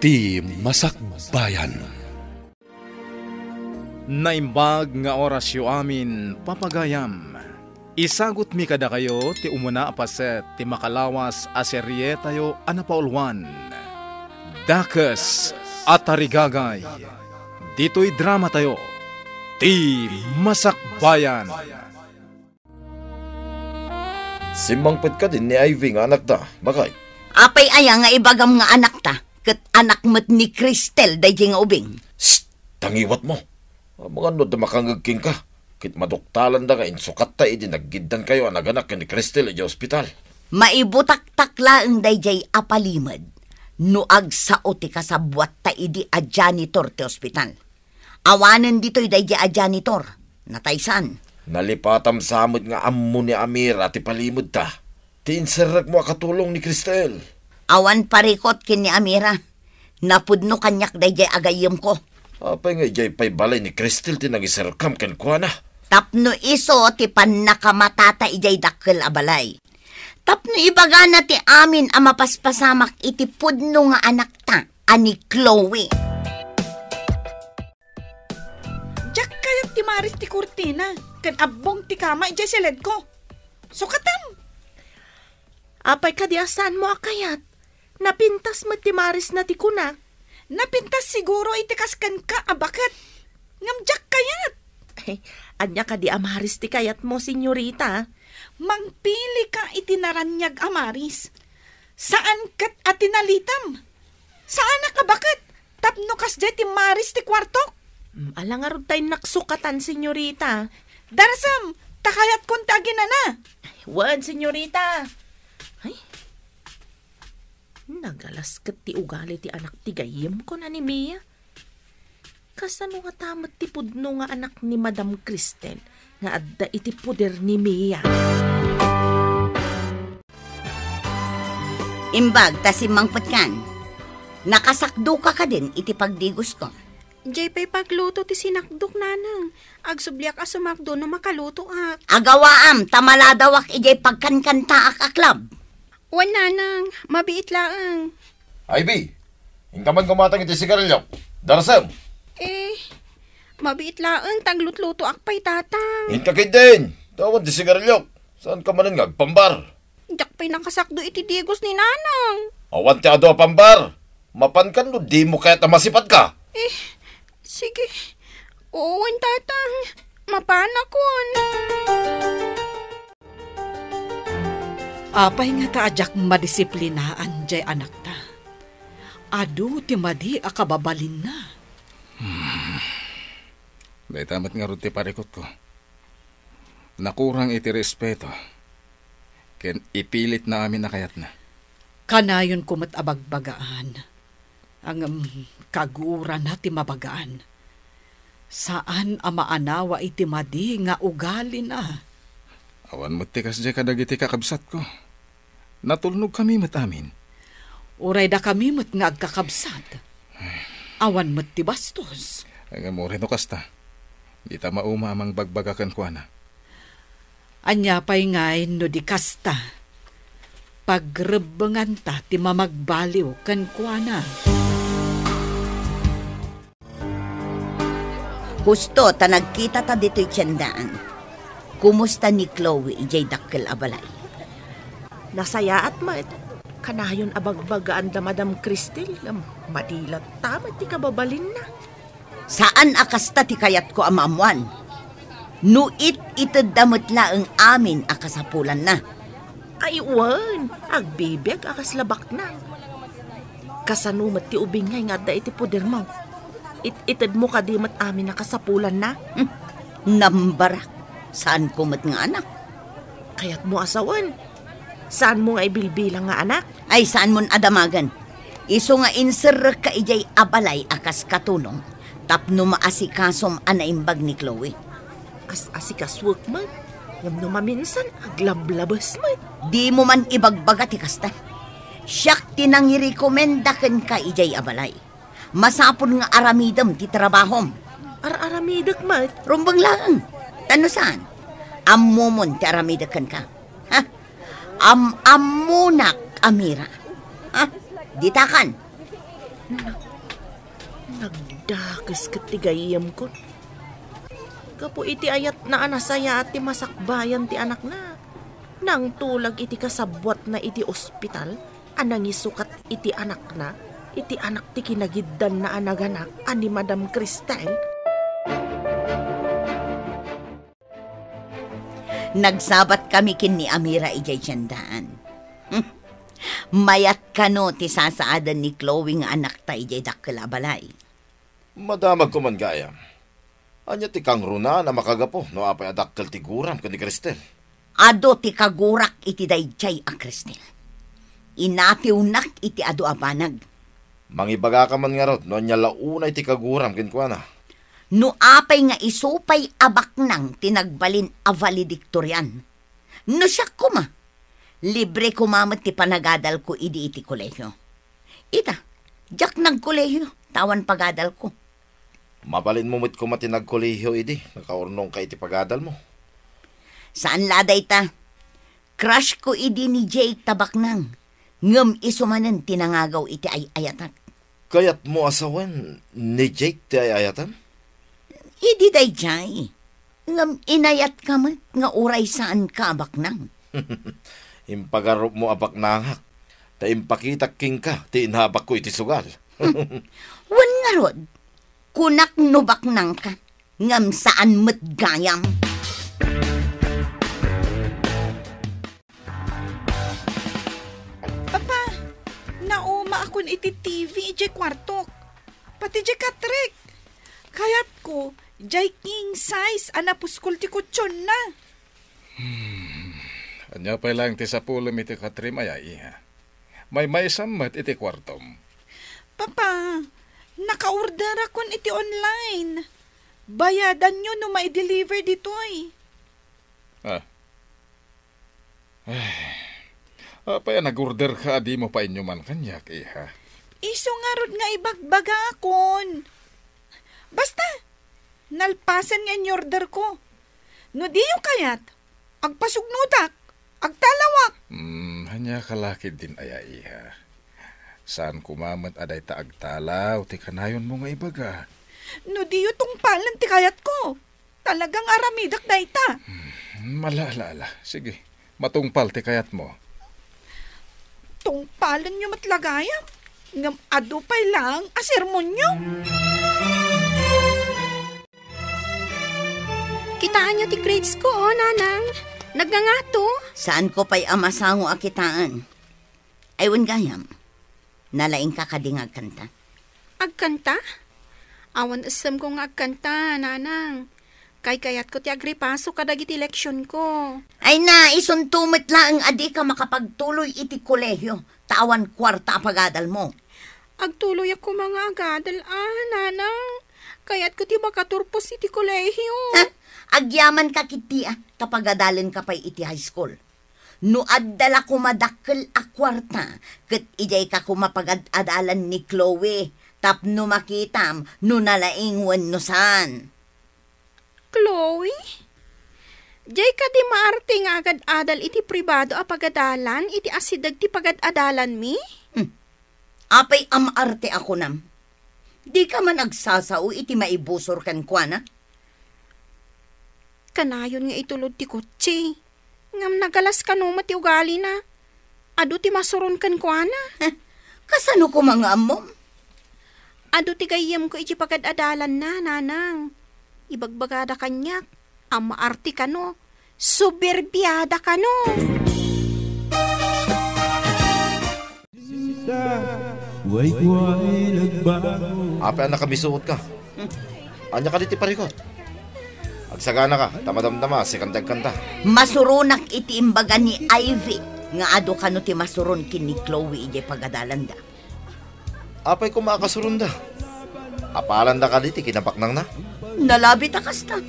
Ti Masakbayan. Naimbag nga orasyo amin papagayam. Isagot mi kada kayo ti umuna apaset ti makalawas a serye tayo anapaulwan. Dakes at tarigagay. Dito'y drama tayo. Ti Masakbayan. Simangpit ka din ni Ivy nga anak ta. Bakay? Apay aya nga ibagam nga anak ta. Kat anak mo't ni Cristel day nga ubing. Shh! Tangiwat mo. Mga no da makangagking ka. Kit maduktalan da nga insukat ta idi naggiddan kayo ang naganak ni Cristel iti ospital. Maibutak-takla ang day apalimad. Nuag sa uti ka sa buwat ta idi a janitor ti ospital. Awanan dito'y day a janitor. Nataysan. Nalipatam samod nga ammo ni Amir at ipalimod ta. Tiinserag mo akatulong ni Cristel. Awan parikot kin ni Amira. Napudno kanyak day agayem ko. Apay nga ijay pay balay ni Cristel tinangiserkam ken kuana. Tapno iso ti panakamatata ijay dakkel abalay. Tapno ibaga na ti amin ang mapaspasamak iti pudno nga anak ta, ani Chloe. Jack kayat ti Maris ti Cortina, kan abong ti kama ijay silid ko. Sukatam! Apay kadiasan mo akayat. Napintas mo ti Maris na ti kunak. Napintas siguro itikaskan ka, abakat. Ngam Jack kayat. Ay, anya ka di amaris ti kayat mo, senyorita. Mangpili ka itinaranyag amaris. Saan kat atinalitam? Saan ka bakat? Tapno kas di ti Maris ti kwartok? Alangarod tayo naksukatan, senyorita. Darasam, takayat kong tagin na. Wan, senyorita. Ay, nagalas kat ti ugali ti anak ti gayem ko na ni Mia. Kasano nga tamat ti pudno nga anak ni Madam Cristel nga adda iti puder ni Mia. Imbag ta si Mangpatkan. Nakasakdo ka din iti pagdigos ko. Jay pa'y pagluto ti sinakdok nanang. Agsubliak a sumakdo no makaluto ak. Agawaam, tamaladawak ijay pagkankanta ak aklab. Wan nanang, mabiit laang. Ivy, ingkaman kumatang iti sigarilyo. Darasam. Mabiit laang taglutluto ak pa'y tatang. Inkakid din. Tawan ti sigarilyo. Saan ka manan nga pambar? Jak pa'y nakasakdo iti digos ni nanang. Awan ti ado pambar. Mapankan no di mo kaya tamasipat ka. Sige. Owan tatang. Mapanakon. Apay nga taadyak madisiplinaan jay anak ta. Adu ti madi akababalin na. Day tamat nga ruti parikot ko. Nakurang iti respeto. Ken ipilit na amin na kayat na. Kanayon kumat abagbagaan. Ang kaguran na ti mabagaan. Saan amaanawa iti madi nga ugali na. Awan mo tikas jay kadagiti kakabsat ko. Natulnog kami matamin. Uray da kami mat nga agkakabsat. Awan mat ti bastos. Ay nga mo rin o kasta. Di ta mauma amang bagbagakan ko na. Anya pa'y ngay no di kasta. Pagrebengan ta ti mamagbaliw kan kuana. Husto ta nagkita ta dito'y tiyandaan. Kumusta ni Chloe ijay dakkel abalay? Nasaya at mat. Kanayon abagbagaan da Madam Cristel. Madilat tamat ti kababalin na. Saan akasta ti kayat ko amamuan? Nuit itadamot laeng amin akasapulan na. Ay, wan. Agbibig akaslabak na. Kasanumat ti ubingay nga da iti puder mo. Itad mo kadimat amin nakasapulan na. Nambarak. Saan ko mat nga anak? Kaya't mo asawan. Saan mo nga ibilbilang nga anak? Ay, saan mon adamagan? Iso nga inser ka ijay abalay akas katulong. Tapno maasikasom anaimbag ni Chloe. Asikaswag man. Ngam no maminsan, aglablabas man. Di mo man ibagbaga ti kasta. Siyak tinangirekomenda ken ka ijay abalay. Masapon nga aramidam ti trabahom. Aramidak man. Rumbang lang. Tano saan? Ammomon ti aramidakan ka. Ha? Ammunak, Amira. Ha? Ditakan. Nagdakas katigayam ko. Kapo iti ayat na anasaya at ti masakbayan ti anak na. Nang tulag iti kasabwat na iti ospital, anang isukat iti anak na, iti anak ti kinagiddan na anaganak, ani Madam Cristel. Nagsabat kami kin ni Amira ijay tiyandaan. Mayat kano ti sasaadan ni Chloe nga anak ta ijay dakkalabalay. Madamag ko man gayam. Anya ti kang runa na makagapo no apay adakkel ti guram ken ni Cristel. Ado ti kagurak iti dayjay a Cristel. Inatiunak iti ado abanag. Mangibaga ka man nga rod no anya launay ti kaguram ken kuana. No apay nga isupay abak nang tinagbalin a valedictorian. No siya kuma. Libre kumamat ti panagadal ko idi iti kolehyo. Ita, jak nagkolehyo, tawan pagadal ko. Mabalin mo mo't kumatinag kolehyo idi, nakaurnong ka iti pagadal mo. Saan laday ta? Crush ko idi ni Jake Tabaknang. Ngam isumanan tinangagaw iti ay-ayatan. Kayat mo asawan ni Jake ti ay-ayatan? Idi day jay. Ngam inayat ka mat nga uray saan ka Baknang. Impagarop mo abak nangak. Ta impakitak king ka, ti inhabak ko iti sugal. Wan nga rod, kunak no Baknang ka. Ngam saan mat gayam. Nauma akon iti TV, iti kwartok. Pati iti katrek. Kayat ko, iti king size, anapuskol ti kutsyon na. Anya pa lang ti sapulom iti katrim ay iha. May samat iti kwartom. Papa, naka-order akon iti online. Bayadan nyo no may deliver ditoy. Apay nag-order ka, di mo pa inyo man kanyak, iha. Iso nga rod nga ibagbaga akon. Basta, nalpasan nga in-order ko. No diyo kayat, agpasugnutak, agtalawak. Hanya kalakid din aya, iha. Saan kumamat aday ta agtalaw, ti kanayon mo nga ibaga. No diyo tong palan ti kayat ko. Talagang aramidak na ita. Malala. Sige, matungpal ti kayat mo. Tungpalan nyo matlagayam. Ngam ado pa'y lang asermon nyo. Kitaan nyo ti grades ko, nanang. Nagngangato. Saan ko pa'y amasango akitaan? Aywan gayam. Nalaing ka kading agkanta. Agkanta? Awan asam ko nga agkanta, nanang. Kayat ko ti agripaso kadag iti leksyon ko. Ay na, isuntumit lang adi ka makapagtuloy iti kolehyo. Tawan kwarta pagadal mo. Agtuloy ako mga agadal, nanang. Kayat ko ti makaturpos iti kolehyo. Agyaman ka kiti kapagadalan ka pa iti high school. No addala kumadakkel a kwarta, ket ijay ka kumapagadalan ni Chloe. Tapno makitam, no nalaingwan no saan. Chloe? Jay ka di maarte nga agad-adal iti pribado a pagadalan, iti asidag ti pagad-adalan mi? Apay amaarte ako nam. Di ka man agsasao iti maibusor kan kwa na? Kanayon nga itulod ti kutsi. Ngam nagalas ka no mati ugali na. Ado ti masuron kan kwa na. Kasano ko mga amom? Ado ti gayam ko iti pagad-adalan na, nanang. Ibagbagada kanyak, ang maarte ka no, suberbiyada ka no. Apay na kamisuot ka. Anya ka diti parikot. Agsagana ka, tamadamdama, si kandag-kanta. Masurunak iti imbaga ni Ivy, nga ado ka no ti masuron kin ni Chloe iti pagadalanda. Apay ko makakasurunda. Apalanda ka diti, kinapaknang na. Nalabit akasta.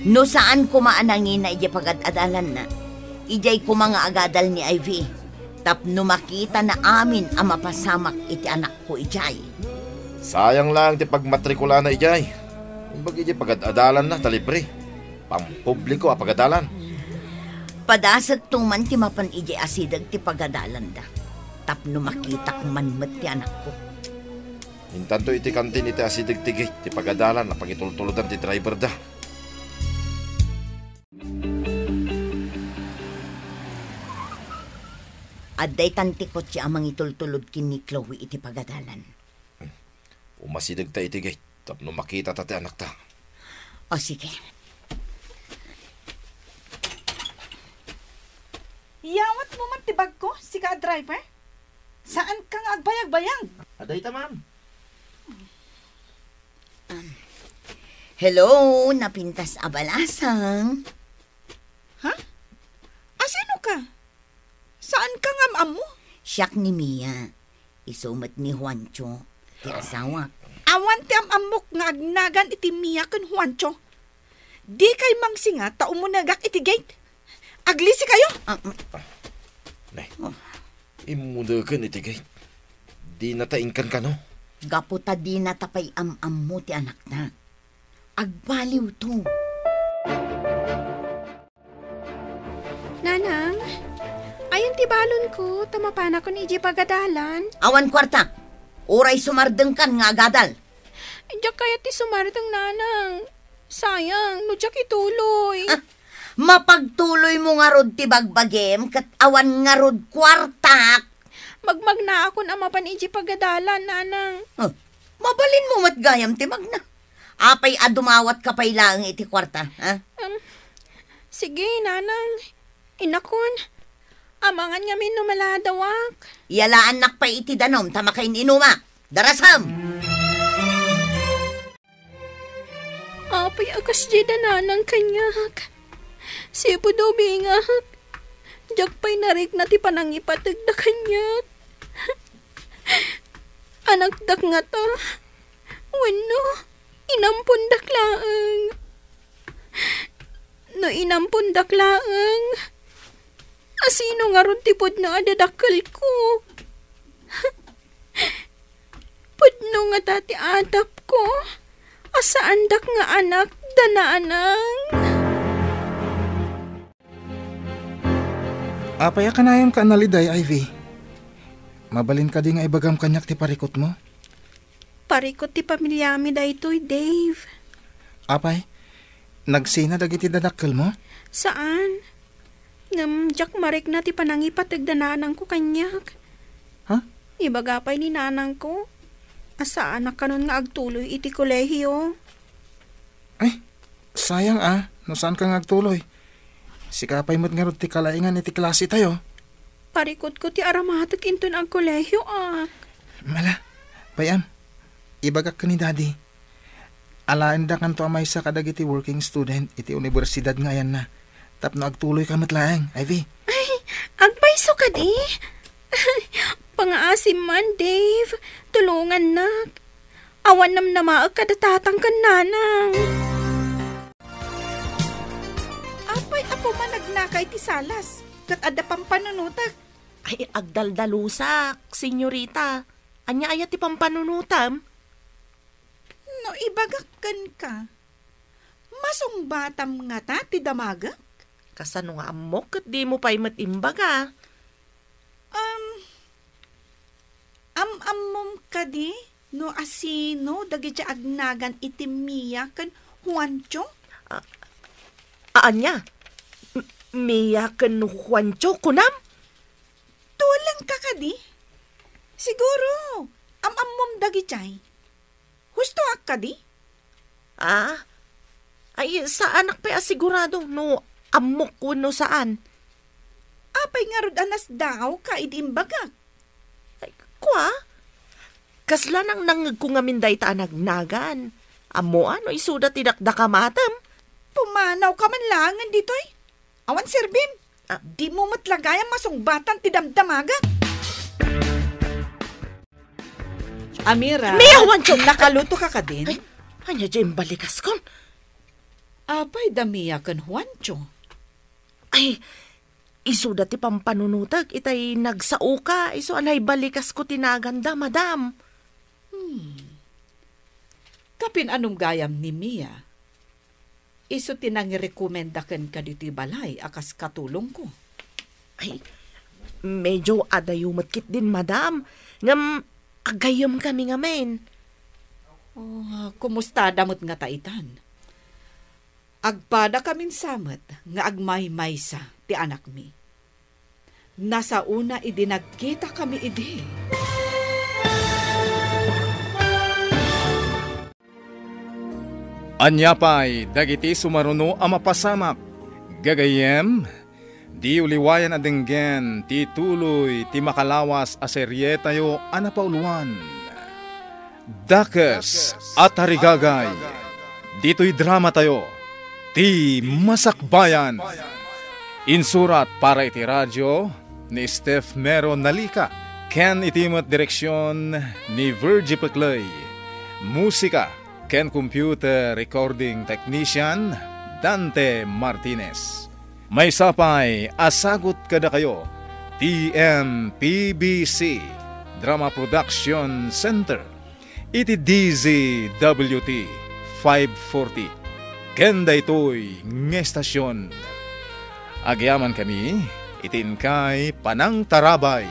No saan kumaanangin na ijay pagad-adalan na, ijay kumanga agadal ni Ivy. Tapno makita na amin ang mapasamak iti anak ko ijay. Sayang lang ti pagmatrikula na ijay. Imbag ijay pagad-adalan na, talibre. Pampubliko a pagadalan. Padasat tuman ti mapan ijay asidag ti pagadalan da. Tapno makita kuman mat ti anak ko. Mintanto iti kantin iti asidigtigay, ti pagadalan na pagitultuludan ti driver da. Adday tantikot siya amang itultulod kin ni Chloe iti pagadalan. Umasidig ta itigay, tapno makita ta ti anak ta. O sige. Yawat mo man tibag ko, si ka driver? Saan kang agbayag-bayag? Aday ta, ma'am. Hello, napintas abalasang. Ha? Asino ka? Saan ka ngam mo? Siyak ni Mia. Isumat ni Juancho. Ti asawa. Awan ti amok nga agnagan iti Mia ken Juancho. Di kay mangsinga ta umunagak iti gate. Aglisi kayo? Nay, imudagan itigay. Di nataingkan ka no? Gaputa di natapay am mo ti anak na. Agbaliw to. Nanang, ayon ti balon ko, tamapana ko ni iji pagadalan. Awan kwarta. Oray sumardeng kan nga agadal. Diyak kaya ti sumardang nanang. Sayang, no diyak ituloy. Mapagtuloy mo nga rod ti bagbagem kat awan nga rod kwartak. Magmagna ako na mapan iji pagadalan, nanang. Mabalin mo matgayam ti magna. Apay adumawat ka pay lang iti kwarta, ha? Sige, nanang. Inakon. Amangan nga min numaladawak. Yalaan nakpay iti danom tamakain inuma. Darasam! Apay akas jeda nanang kanyak. Sipo daw bingak. Diyak pa'y narik na ti panangipatag na kanyak. Anak dak nga to. Wano, inampun daklaang. No inampun daklaang. Asino nga ron tipod na adadakal ko. Pudno nga tati atap ko. Asaan dak nga anak danaanang. Apaya ka na yung kanaliday, Ivy. Mabalin ka di nga ibagam kanyak ti parikot mo. Parikot ti pamilyami da ito'y, Dave. Apay, nagsina dagiti dadakkel mo? Saan? Ngam, jak marik na ti panangipatag da nanang ko kanyak. Ha? Ibagapay ni nanang ko. Asaan na kanon nga agtuloy iti kolehiyo. Ay, sayang no saan ka ngagtuloy? Sikapay mo't nga ron ti kalaingan iti klase tayo. Parikot ko ti aramatik inton ang kolehiyo, Mala, bayam, ibagak ka ni daddy. Alaan da kanto amay sa kadagiti working student iti universidad nga yan na. Tapno agtuloy ka matlaang, Ivy. Ay, agpaiso ka di. Pangaasim man, Dave. Tulungan nak. Awan nam namaag kadatatang kan nanang. Apay ako man nagnakay ti salas. Kat ada pang panunutak. Ay, agdaldalusak, senyorita. Anya ayat ti pampanunutam? No ibagakkan ka. Masong batam nga ta ti damagak. Kasano nga amok kat di mo pa'y matimbaga. Amom ka di, no asino, dagiti agnagan iti Mia kan Juancho? Anya? Mia ken Juancho kunam? Tulang ka ka di? Siguro, amom dagiti. Husto ak ka di? Ay, sa anak pa asigurado, no amok ko no saan? Apay nga rod anas daw ka idimbagak. Kwa? Kasla nang nangag ko nga minday ta anagnagan. Amo ano isuda tidakdaka matam. Pumanaw ka man langan dito'y. Awan sirbim. Di mo matlagayang masungbatan ti damdamaga. Amira. Mia, Juancho! Nakaluto ka ka din? Ay, anya dyan balikas kon. Apay da Mia kan Juancho. Ay, isuda ti pampanunutag, itay nagsao ka, iso anay balikas ko tinaganda, madam. Kapin anong gayam ni Mia? Iso tinangirekomendakan ka dito balay, akas katulong ko. Ay, medyo adayumatkit din, madam. Ngam, agayam kami nga men. Kumusta damot nga taitan? Agpada kamin samet nga agmay-maysa ti anak mi. Nasa una idi nagkita kami idi. Anyapay, dagiti sumaruno a mapasamak. Gagayem, di uliwayan adenggen, ti tuloy, ti makalawas a serye tayo anapauluan. Dakes at harigagay, dito'y drama tayo, ti Masakbayan. Insurat para iti radyo ni Steph Mero Nalika, ken itimat direksyon ni Virgie Peclay. Musika ken computer recording technician Dante Martinez. May sapay asagot kada kayo TMPBC Drama Production Center iti DZWT 540 kenda ito'y ngestasyon. Agyaman kami itin kay Panang Tarabay